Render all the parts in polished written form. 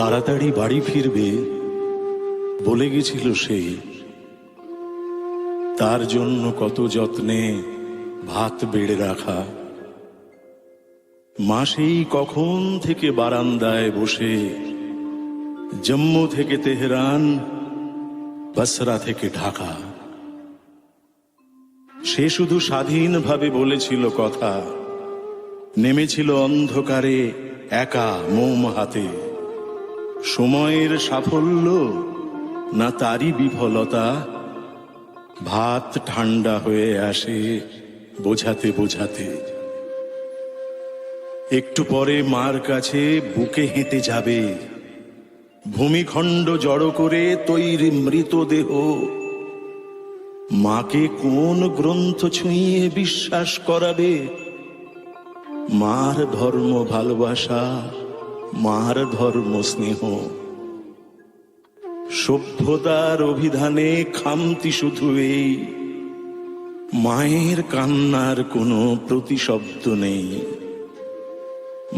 তাড়াতাড়ি বাড়ি ফিরবে বলে গেছিল সে। তার জন্য কত যত্নে ভাত বেড়ে রাখা। মা সেই কখন থেকে বারান্দায় বসে জম্মু থেকে তেহরান, বসরা থেকে ঢাকা। সে শুধু স্বাধীনভাবে বলেছিল কথা, নেমেছিল অন্ধকারে একা মোম হাতে। সময়ের সাফল্য না তারই বিফলতা, ভাত ঠান্ডা হয়ে আসে বোঝাতে বোঝাতে। একটু পরে মার কাছে বুকে হেঁটে যাবে, ভূমিখণ্ড জড়ো করে তৈরি মৃতদেহ। মাকে কোন গ্রন্থ ছুঁয়ে বিশ্বাস করাবে? মার ধর্ম ভালোবাসা, মার ধর্ম স্নেহ। সভ্যতার অভিধানে খামতি শুধু এই, মায়ের কান্নার কোনো প্রতিশব্দ নেই।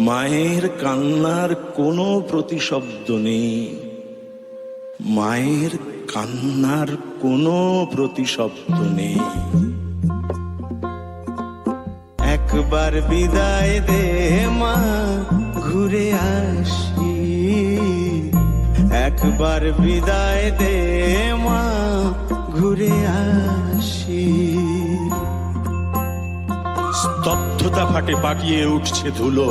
মায়ের কান্নার কোনো প্রতিশব্দ নেই। মায়ের কান্নার কোনো প্রতিশব্দ নেই। একবার বিদায় দে মা, ঘুরে আসি। একবার বিদায় দে মা, ঘুরে আসি। স্তব্ধতা ফাটে পাকিয়ে উঠছে ধুলো,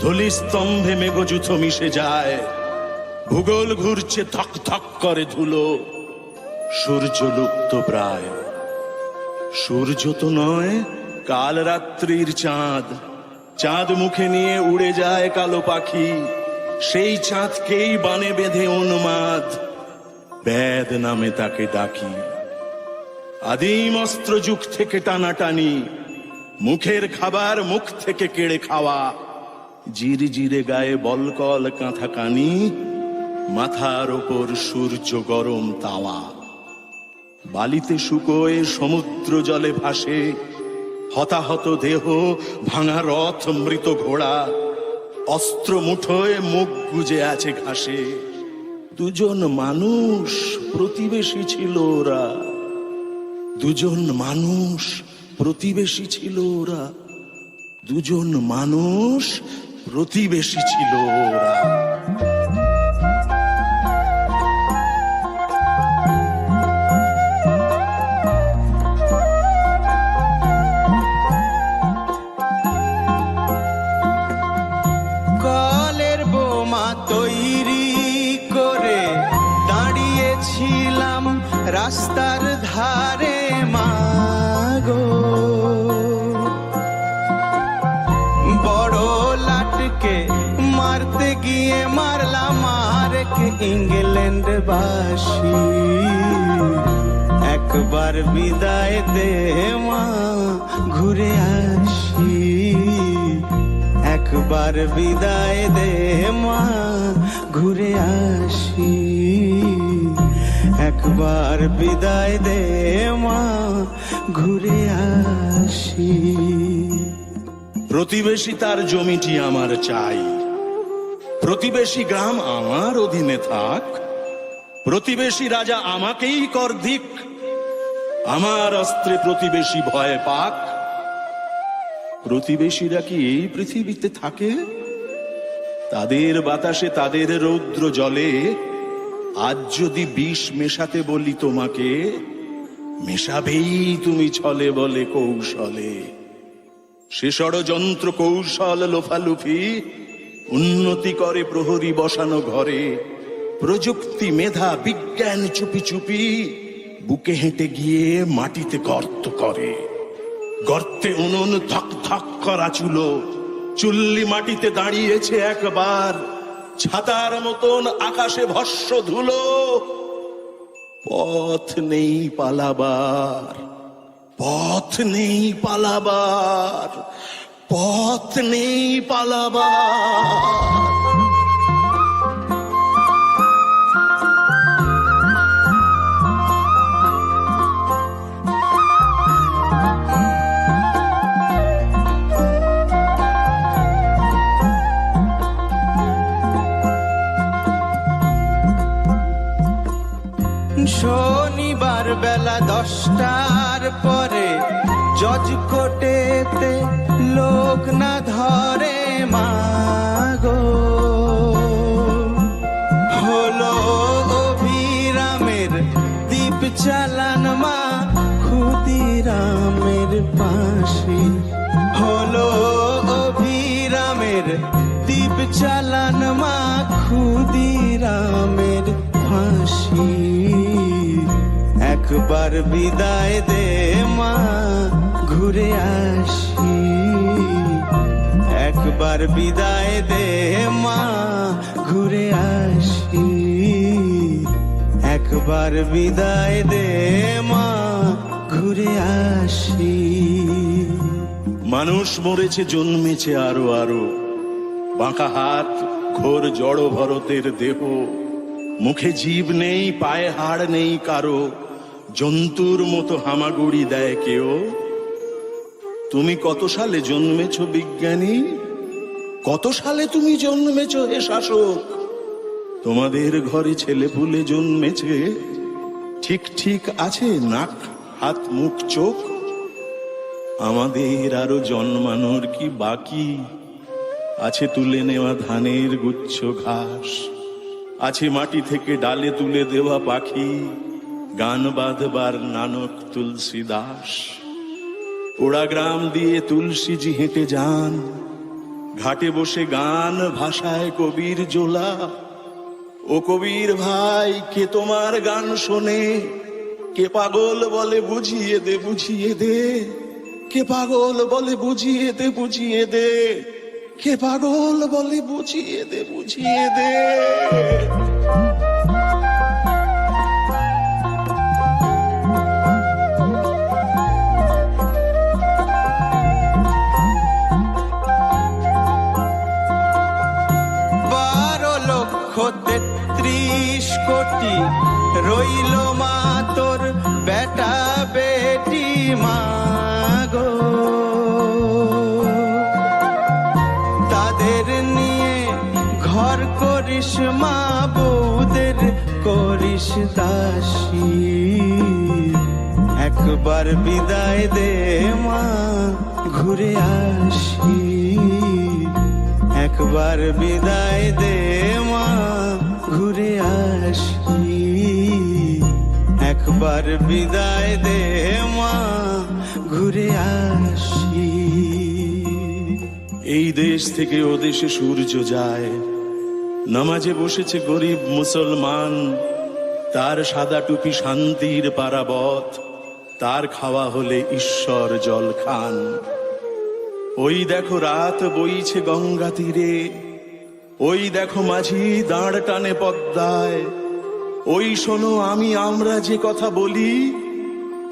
ধুলি স্তম্ভে মেঘযুথ মিশে যায়। ভূগোল ঘুরছে ধক ধক করে ধুলো, সূর্য লুপ্ত প্রায়। সূর্য তো নয়, কাল রাত্রির চাঁদ। চাঁদ মুখে নিয়ে উড়ে যায় কালো পাখি, সেই চাঁদকেই বানে বেঁধে উন্মাদ। বেদ নামে তাকে ডাকি। আদিম অস্ত্র যুগ থেকে টানাটানি, মুখের খাবার মুখ থেকে কেড়ে খাওয়া। জিরে জিরে গায়ে বলকল কাঁথা কানি, মাথার ওপর সূর্য গরম তাওয়া। বালিতে শুকোয় সমুদ্র জলে ভাসে, হতাহত দেহ, ভাঙা রথ, মৃত ঘোড়া। অস্ত্র মুঠোয় মুখ গুজে আছে ঘাসে। দুজন মানুষ প্রতিবেশী ছিল ওরা, দুজন মানুষ প্রতিবেশী ছিল ওরা, দুজন মানুষ প্রতিবেশী ছিল ওরা। কলের বোমা তৈরি করে দাঁড়িয়েছিলাম রাস্তার ধারে মাগো। বড় লাটকে মারতে গিয়ে মারলাম আরেক ইংল্যান্ড বাসী। একবার বিদায় দে মা, ঘুরে আসি। একবার বিদায় দে মা, ঘুরে আসি। একবার বিদায় দে মা, ঘুরে আসি। প্রতিবেশী তার জমিটি আমার চাই, প্রতিবেশী গ্রাম আমার অধীনে থাক। প্রতিবেশী রাজা আমাকেই কর দিক, আমার অস্ত্রে প্রতিবেশী ভয় পাক। প্রতিবেশীরা কি এই পৃথিবীতে থাকে? তাদের বাতাসে, তাদের রৌদ্র জলে আজ যদি বিষ মেশাতে বলি তোমাকে, মেশাবেই তুমি ছলে বলে কৌশলে। সে ষড়যন্ত্র কৌশল লোফালুফি, উন্নতি করে প্রহরী বসানো ঘরে। প্রযুক্তি মেধা বিজ্ঞান চুপি চুপি, বুকে হেঁটে গিয়ে মাটিতে গর্ত করে। গর্তে উনুন ধক ধক করা চুলো, চুল্লি মাটিতে দাঁড়িয়েছে একবার। ছাতার মতন আকাশে ভস্য ধুলো। পথ নেই পালাবার, পথ নেই পালাবার, পথ নেই পালাবার। শনিবার বেলা 10টার পরে জজ কোর্টেতে লোক না ধরে মাগো। হলো অভিরামের দ্বীপ চালান মা ক্ষুদিরামের পাশে। হলো অভিরামের দ্বীপ চালান মা ক্ষুদিরামের ফাঁসি। একবার বিদায় দে মা ঘুরে আসি। একবার বিদায় দে মা ঘুরে আসি। একবার বিদায় দে মা ঘুরে আসি। মানুষ মরেছে, জন্মেছে আরো আরো, বাঁকা হাত, ঘোর জড় ভরতের দেহ, মুখে জীব নেই, পায়ে হাড় নেই কারো, জন্তুর মতো হামাগুড়ি দেয় কেউ। তুমি কত সালে জন্মেছ বিজ্ঞানী? কত সালে তুমি জন্মেছ হে শাসক? তোমাদের ঘরে ছেলে পুলে জন্মেছে, ঠিক ঠিক আছে নাক, হাত, মুখ, চোখ? আমাদের আরো জন্মানোর কি বাকি আছে? তুলে নেওয়া ধানের গুচ্ছ ঘাস আছে, মাটি থেকে ডালে তুলে দেওয়া পাখি, গান বাঁধবার নানক তুলসী দাস। পোড়া গ্রাম দিয়ে তুলসীজি হেঁটে যান, ঘাটে বসে গান ভাষায় কবির জোলা। ও কবির ভাই, কে তোমার গান শোনে? কে পাগল বলে বুঝিয়ে দে, বুঝিয়ে দে। কে পাগল বলে বুঝিয়ে দে, বুঝিয়ে দে। কে পাগল বলে বুঝিয়ে দে, বুঝিয়ে দে। কোটি রইল মা তোর বেটা বেটি মাগো। তাদের নিয়ে ঘর করিস মা, বউদের করিস দাসী। একবার বিদায় দে মা ঘুরে আসি। একবার বিদায় দে মা ঘুরে আসি। একবার বিদায় দে মা ঘুরে আসি। এই দেশ থেকে ও দেশে সূর্য যায়, নামাজে বসেছে গরিব মুসলমান, তার সাদা টুপি শান্তির পারাবত, তার খাওয়া হলে ঈশ্বর জল খান। ওই দেখো রাত বইছে গঙ্গা তীরে, ওই দেখো মাঝি দাঁড় টানে পদ্মায়। ওই শোনো আমি আমরা যে কথা বলি,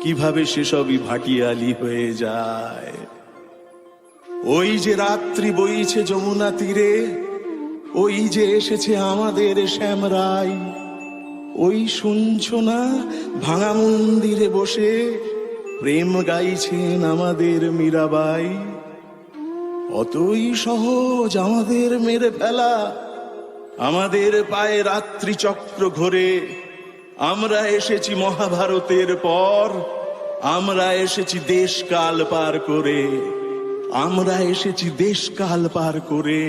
কিভাবে সেসবই ভাটিয়ালি হয়ে যায়। ওই যে রাত্রি বইছে যমুনা তীরে, ওই যে এসেছে আমাদের শ্যামরাই। ওই শুনছো না ভাঙা মন্দিরে বসে প্রেম গাইছেন আমাদের মীরাবাই। অতই সহজ আমাদের মেরে ফেলা, আমাদের পায়ে রাত্রি চক্র ঘোরে। আমরা এসেছি মহাভারতের পর, আমরা এসেছি দেশকাল পার করে। আমরা এসেছি দেশকাল পার করে।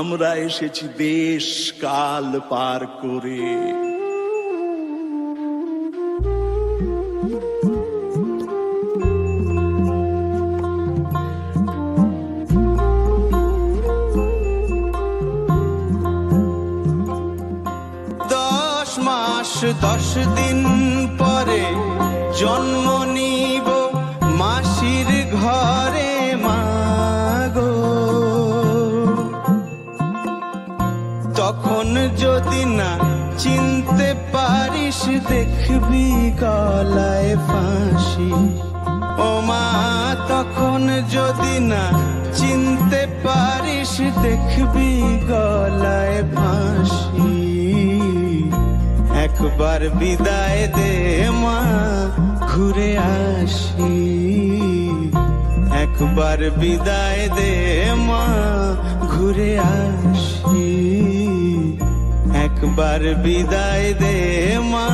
আমরা এসেছি দেশকাল পার করে। 10 দিন পরে জন্ম নিব মাসির ঘরে মাগো। তখন যদি না চিনতে পারিস, দেখবি গলায় ফাঁসি। ও মা তখন যদি না চিনতে পারিস, দেখবি গলায় ফাঁসি। একবার বিদায় দে মা ঘুরে আসি। একবার বিদায় দে মা ঘুরে আসি। একবার বিদায় দে মা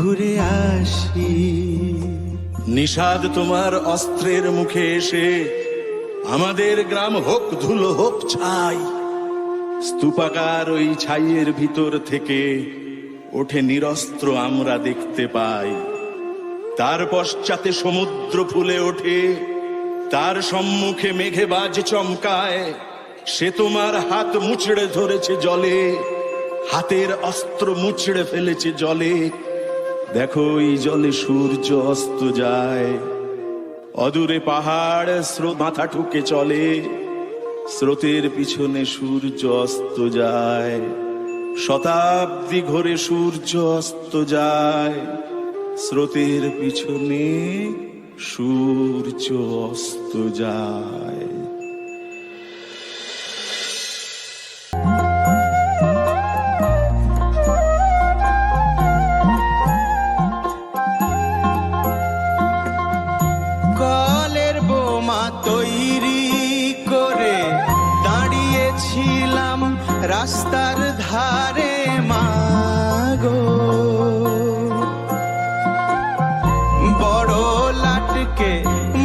ঘুরে আসি। নিষাদ তোমার অস্ত্রের মুখে এসে আমাদের গ্রাম হোক ধুলো হোক ছাই, স্তূপাকার ওই ছাইয়ের ভিতর থেকে ওঠে নিরস্ত্র আমরা দেখতে পাই। তার পশ্চাতে সমুদ্র ফুলে ওঠে, তার সম্মুখে মেঘে বাজ চমকায়। সে তোমার হাত মুচড়ে ধরেছে জলে, হাতের অস্ত্র মুচড়ে ফেলেছে জলে। দেখো এই জলে সূর্য অস্ত যায়, অদূরে পাহাড় স্রোত মাথা ঠুকে চলে, স্রোতের পিছনে সূর্য অস্ত যায়। শতাব্দী ঘোরে সূর্য অস্ত যায়, স্রোতের পিছনে সূর্য অস্ত যায়। কলের বোমা তৈরি করে দাঁড়িয়েছিলাম রাস্তার ধারে মাগো, বড় লাটকে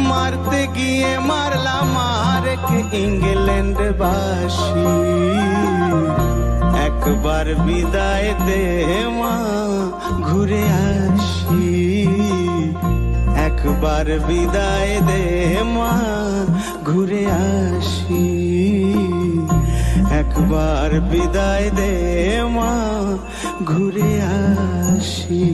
মারতে গিয়ে মারলাম আরেক ইংল্যান্ড বাসী। একবার বিদায় দে মা ঘুরে আসি, একবার বিদায় দে মা ঘুরে আসি, একবার বিদায় দে মা ঘুরে আসি।